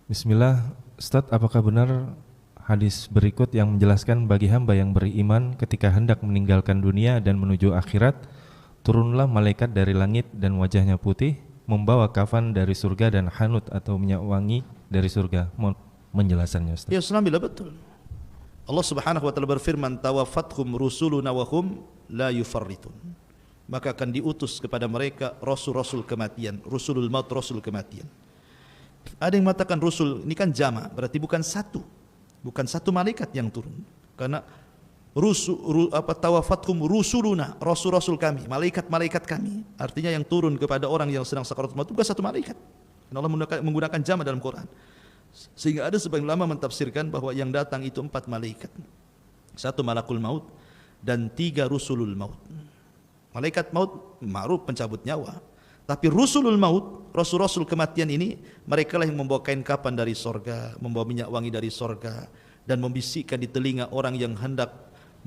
Bismillah, Ustadz, apakah benar hadis berikut yang menjelaskan bagi hamba yang beriman ketika hendak meninggalkan dunia dan menuju akhirat, turunlah malaikat dari langit dan wajahnya putih, membawa kafan dari surga dan hanut atau minyak wangi dari surga? Mohon menjelasannya, Ustadz. Ya, Alhamdulillah betul. Allah Subhanahu wa taala berfirman, "Tawafathum rusuluna wa hum la yufarritun." Maka akan diutus kepada mereka rasul-rasul kematian, rusulul maut, rasul kematian. Ada yang mengatakan rusul, ini kan jama', berarti bukan satu malaikat yang turun. Karena tawafathum rusuluna, rasul-rasul kami, malaikat-malaikat kami. Artinya yang turun kepada orang yang sedang sakaratul maut bukan satu malaikat. Dan Allah menggunakan jama' dalam Quran. Sehingga ada sebagian ulama mentafsirkan bahwa yang datang itu 4 malaikat. 1 malakul maut dan 3 rusulul maut. Malaikat maut ma'ruf pencabut nyawa. Tapi rusulul maut, rasul-rasul kematian ini, mereka lah yang membawa kain kapan dari sorga, membawa minyak wangi dari sorga, dan membisikkan di telinga orang yang hendak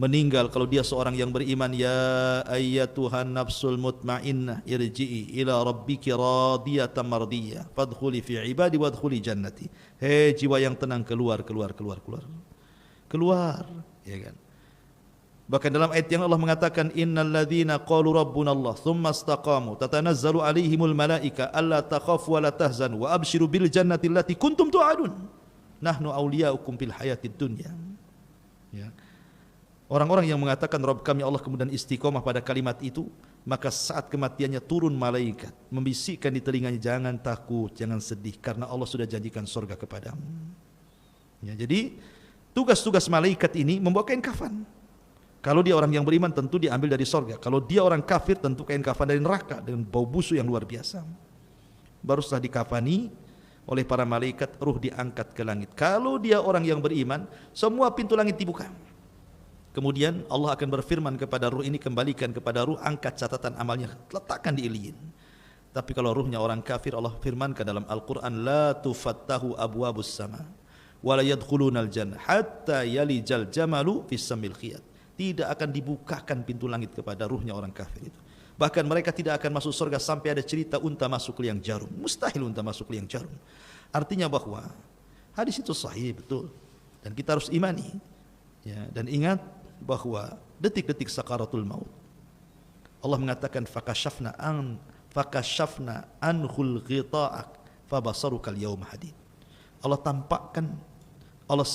meninggal kalau dia seorang yang beriman, ya ayyatuhan nafsul mutmainnah irji'i ila rabbiki radiyatan mardiyah fadkhuli fi ibadi wadkhuli jannati. Hei jiwa yang tenang, keluar, ya kan. Bahkan dalam ayat yang Allah mengatakan, innal ladzina qalu rabbuna Allah tsumma istaqamu tatanazzalu alaihimul malaika alla takhafu wa la tahzanu wa abshiru bil jannati allati kuntum tu'adun nahnu awliyaukum fil hayatid dunya. Ya. Orang-orang yang mengatakan Rabb kami Allah kemudian istiqomah pada kalimat itu, maka saat kematiannya turun malaikat membisikkan di telinganya, jangan takut, jangan sedih, karena Allah sudah janjikan surga kepadamu. Ya, jadi tugas-tugas malaikat ini membawa kain kafan. Kalau dia orang yang beriman tentu diambil dari surga. Kalau dia orang kafir tentu kain kafan dari neraka dengan bau busuk yang luar biasa. Baru setelah dikafani oleh para malaikat, ruh diangkat ke langit. Kalau dia orang yang beriman, semua pintu langit dibuka. Kemudian Allah akan berfirman kepada ruh ini, kembalikan kepada ruh, angkat catatan amalnya, letakkan di iliyin. Tapi kalau ruhnya orang kafir, Allah firmankan dalam Al-Quran, la tufattahu abwabus sama wa la yadkhulunal jannah hatta yalijal jamalu fis samil khiyat. Tidak akan dibukakan pintu langit kepada ruhnya orang kafir itu. Bahkan mereka tidak akan masuk surga sampai ada cerita unta masuk ke liang jarum. Mustahil unta masuk ke liang jarum. Artinya bahwa hadis itu sahih, betul, dan kita harus imani. Ya, dan ingat bahwa detik-detik sakaratul maut Allah mengatakan fakashafna anhul ghita'ak fabasarukal yawma hadid. Allah tampakkan, Allah